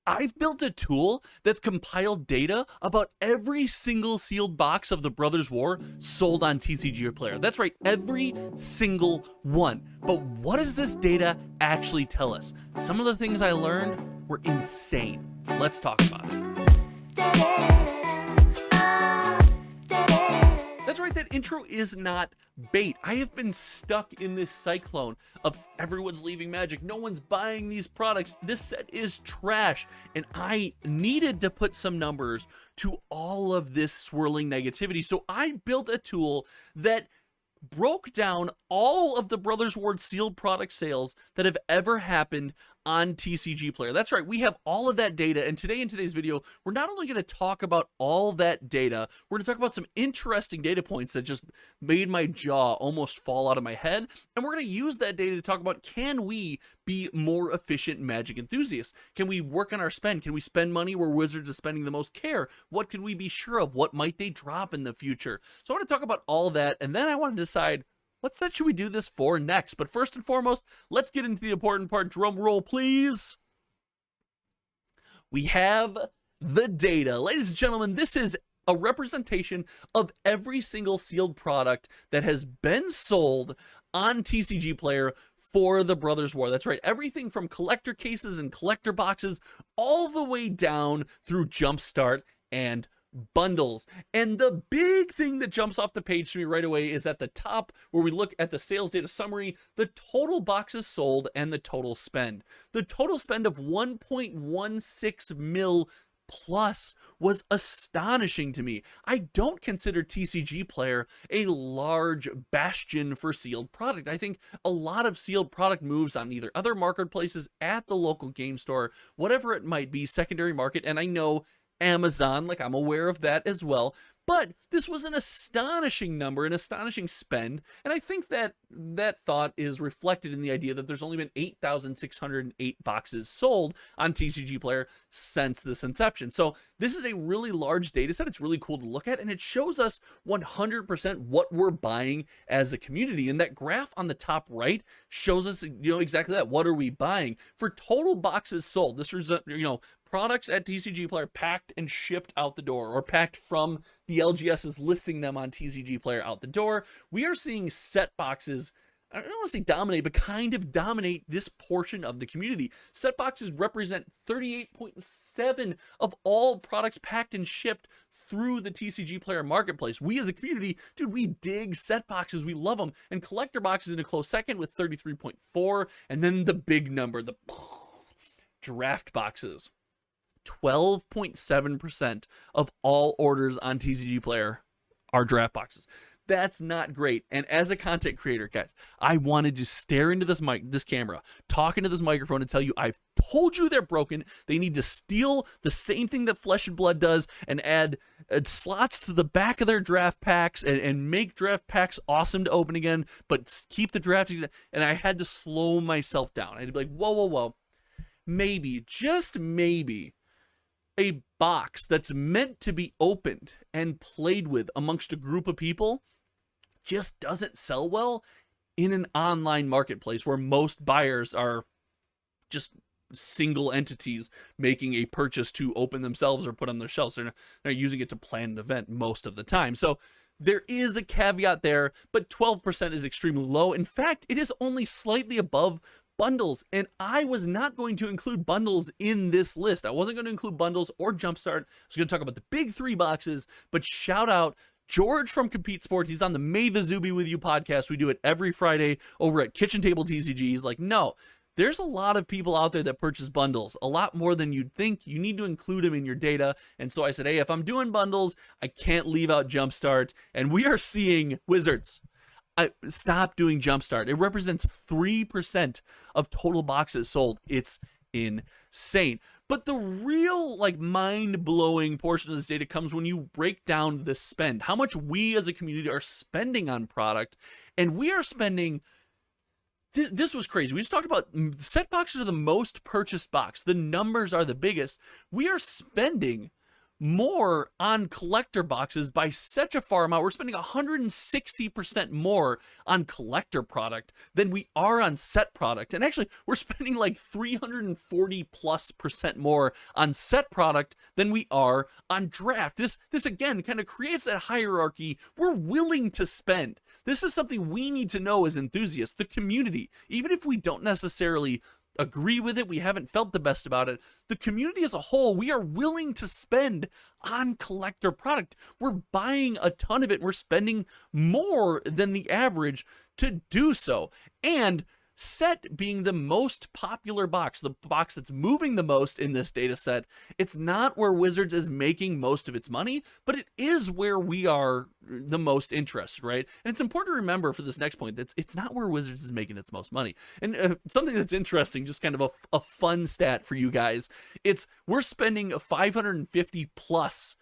I've built a tool that's compiled data about every single sealed box of the Brothers War sold on TCGPlayer. That's right, every single one. But what does this data actually tell us? Some of the things I learned were insane. Let's talk about it. That's right, that intro is not bait. I have been stuck in this cyclone of everyone's leaving Magic, no one's buying these products, this set is trash, and I needed to put some numbers to all of this swirling negativity. So I built a tool that broke down all of the Brothers War sealed product sales that have ever happened on TCGPlayer. That's right, we have all of that data, and today in today's video, we're not only going to talk about all that data, we're going to talk about some interesting data points that just made my jaw almost fall out of my head, and we're going to use that data to talk about, can we be more efficient Magic enthusiasts? Can we work on our spend? Can we spend money where Wizards is spending the most care? What can we be sure of? What might they drop in the future? So I want to talk about all that, and then I want to decide, what set should we do this for next? But first and foremost, let's get into the important part. Drum roll, please. We have the data. Ladies and gentlemen, this is a representation of every single sealed product that has been sold on TCGPlayer for the Brothers War. That's right, everything from collector cases and collector boxes all the way down through Jumpstart and bundles. And the big thing that jumps off the page to me right away is at the top where we look at the sales data summary, the total boxes sold and the total spend. The total spend of 1.16 mil plus was astonishing to me. I don't consider TCGPlayer a large bastion for sealed product. I think a lot of sealed product moves on either other marketplaces, at the local game store, whatever it might be, secondary market, and I know Amazon, like I'm aware of that as well. But this was an astonishing number, an astonishing spend, and I think that that thought is reflected in the idea that there's only been 8,608 boxes sold on TCGPlayer since this inception. So this is a really large data set. It's really cool to look at, and it shows us 100% what we're buying as a community. And that graph on the top right shows us, exactly that. What are we buying? For total boxes sold, this is, products at TCGPlayer packed and shipped out the door, or packed from the LGSs listing them on TCGPlayer out the door. We are seeing set boxes, I don't want to say dominate, but kind of dominate this portion of the community. Set boxes represent 38.7% of all products packed and shipped through the TCGPlayer marketplace. We as a community, dude, we dig set boxes, we love them, and collector boxes in a close second with 33.4%, and then the big number, the draft boxes. 12.7% of all orders on TCGPlayer are draft boxes. That's not great. And as a content creator, guys, I wanted to stare into this camera, talk into this microphone, and tell you, I've told you they're broken. They need to steal the same thing that Flesh and Blood does and add slots to the back of their draft packs and make draft packs awesome to open again, but keep the drafting. And I had to slow myself down. I had to be like, whoa. Maybe, just maybe, a box that's meant to be opened and played with amongst a group of people just doesn't sell well in an online marketplace where most buyers are just single entities making a purchase to open themselves or put on their shelves. They're using it to plan an event most of the time. So there is a caveat there, but 12% is extremely low. In fact, it is only slightly above bundles, and I was not going to include bundles in this list. I wasn't going to include bundles or Jumpstart. I was going to talk about the big three boxes, but shout out George from Compete Sport. He's on the May the Zuby with You podcast. We do it every Friday over at Kitchen Table TCG. He's like, no, there's a lot of people out there that purchase bundles, a lot more than you'd think. You need to include them in your data. And so I said, hey, if I'm doing bundles, I can't leave out Jumpstart. And we are seeing Wizards, stop doing Jumpstart. It represents 3% of total boxes sold. It's insane. But the real mind-blowing portion of this data comes when you break down the spend, how much we as a community are spending on product. And we are spending, this was crazy. We just talked about set boxes are the most purchased box. The numbers are the biggest. We are spending more on collector boxes by such a far amount. We're spending 160% more on collector product than we are on set product. And actually, we're spending like 340+% more on set product than we are on draft. This again kind of creates that hierarchy we're willing to spend. This is something we need to know as enthusiasts, the community, even if we don't necessarily agree with it, we haven't felt the best about it, the community as a whole, we are willing to spend on collector product. We're buying a ton of it. We're spending more than the average to do so. And set being the most popular box, the box that's moving the most in this data set, it's not where Wizards is making most of its money, but it is where we are the most interested, right? And it's important to remember for this next point that it's not where Wizards is making its most money. And something that's interesting, just kind of a fun stat for you guys, it's we're spending 550 plus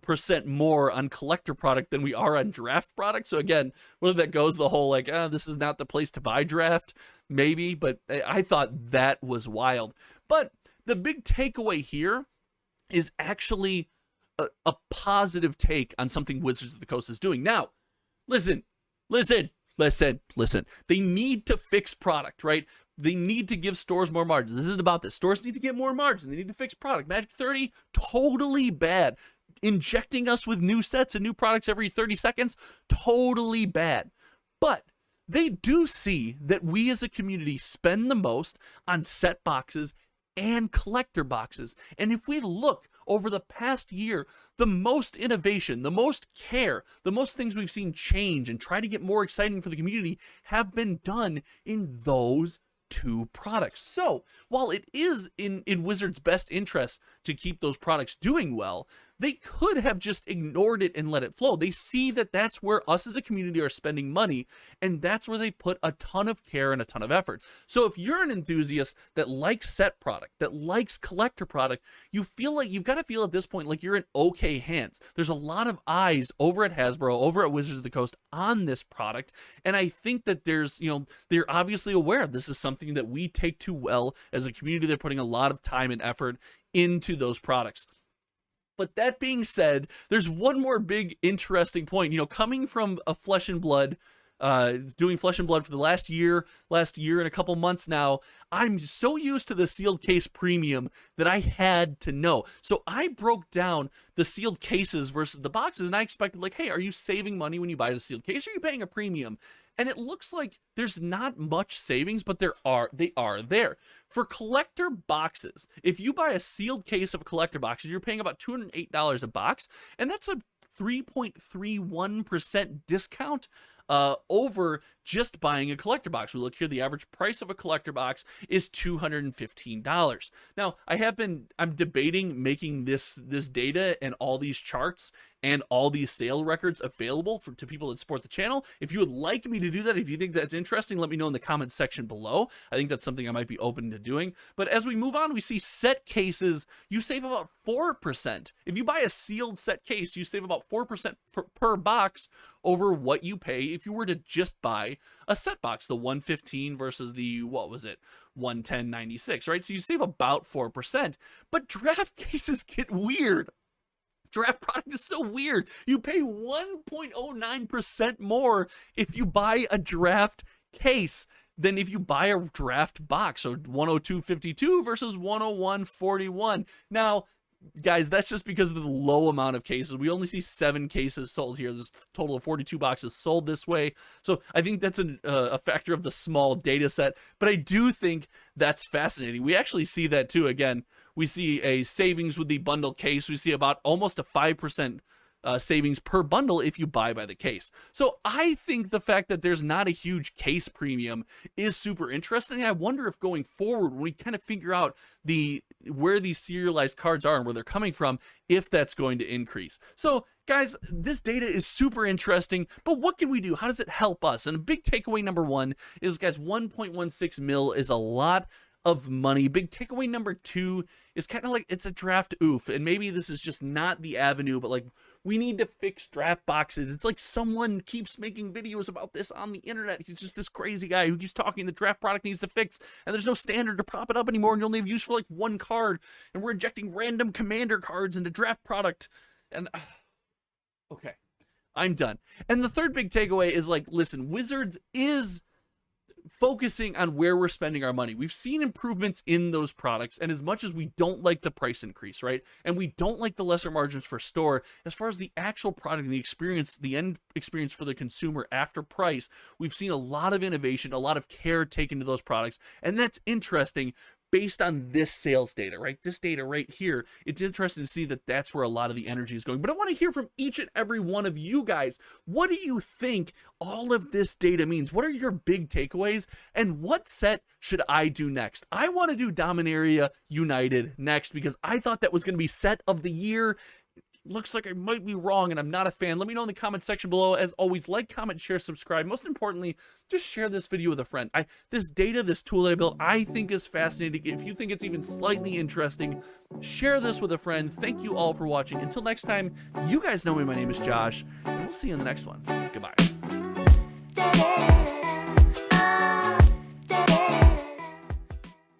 percent more on collector product than we are on draft product. So again, whether that goes the whole like, this is not the place to buy draft, maybe, but I thought that was wild. But the big takeaway here is actually a positive take on something Wizards of the Coast is doing. Now, listen. They need to fix product, right? They need to give stores more margins. This isn't about this. Stores need to get more margin. They need to fix product. Magic 30, totally bad. Injecting us with new sets and new products every 30 seconds, totally bad. But they do see that we as a community spend the most on set boxes and collector boxes. And if we look over the past year, the most innovation, the most care, the most things we've seen change and try to get more exciting for the community have been done in those two products. So while it is in Wizards' best interest to keep those products doing well, they could have just ignored it and let it flow. They see that that's where us as a community are spending money, and that's where they put a ton of care and a ton of effort. So if you're an enthusiast that likes set product, that likes collector product, you feel like you've got to feel at this point like you're in okay hands. There's a lot of eyes over at Hasbro, over at Wizards of the Coast on this product, and I think that there's, they're obviously aware this is something that we take too well as a community. They're putting a lot of time and effort into those products. But that being said, there's one more big interesting point. Coming from a Flesh and Blood, doing Flesh and Blood for the last year and a couple months now, I'm so used to the sealed case premium that I had to know. So I broke down the sealed cases versus the boxes, and I expected like, hey, are you saving money when you buy the sealed case? Or are you paying a premium? And it looks like there's not much savings, but they are there. For collector boxes, if you buy a sealed case of collector boxes, you're paying about $208 a box, and that's a 3.31% discount over just buying a collector box. We look here, the average price of a collector box is $215. Now, I'm debating making this data and all these charts and all these sale records available to people that support the channel. If you would like me to do that, if you think that's interesting, let me know in the comments section below. I think that's something I might be open to doing. But as we move on, we see set cases, you save about 4%. If you buy a sealed set case, you save about 4% per box over what you pay if you were to just buy a set box, the 115 versus the, 110.96, right? So you save about 4%, but draft cases get weird. Draft product is so weird. You pay 1.09% more if you buy a draft case than if you buy a draft box. So 102.52 versus 101.41. Now, guys, that's just because of the low amount of cases. We only see 7 cases sold here. There's a total of 42 boxes sold this way. So I think that's a factor of the small data set, but I do think that's fascinating. We actually see that too. Again, we see a savings with the bundle case. We see about almost a 5% savings per bundle if you buy by the case. So I think the fact that there's not a huge case premium is super interesting. I wonder if going forward, when we kind of figure out where these serialized cards are and where they're coming from, if that's going to increase. So guys, this data is super interesting, but what can we do? How does it help us? And a big takeaway number one is, guys, 1.16 mil is a lot of money. Big takeaway number 2 is kind of like, it's a draft oof, and maybe this is just not the avenue, but like, we need to fix draft boxes. It's like someone keeps making videos about this on the internet. He's just this crazy guy who keeps talking the draft product needs to fix, and there's no standard to prop it up anymore, and you only have use for like 1 card, and we're injecting random commander cards into draft product, and okay, I'm done. And the third big takeaway is like, listen, Wizards is focusing on where we're spending our money. We've seen improvements in those products, and as much as we don't like the price increase, right, and we don't like the lesser margins for store, as far as the actual product and the experience, the end experience for the consumer after price, we've seen a lot of innovation, a lot of care taken to those products, and that's interesting based on this sales data, right? This data right here, it's interesting to see that that's where a lot of the energy is going. But I want to hear from each and every one of you guys. What do you think all of this data means? What are your big takeaways? And what set should I do next? I want to do Dominaria United next because I thought that was going to be set of the year. Looks like I might be wrong and I'm not a fan. Let me know in the comment section below. As always, like, comment, share, subscribe. Most importantly, just share this video with a friend. This data, this tool that I built, I think is fascinating. If you think it's even slightly interesting, share this with a friend. Thank you all for watching. Until next time, you guys know me. My name is Josh, and we'll see you in the next one. Goodbye.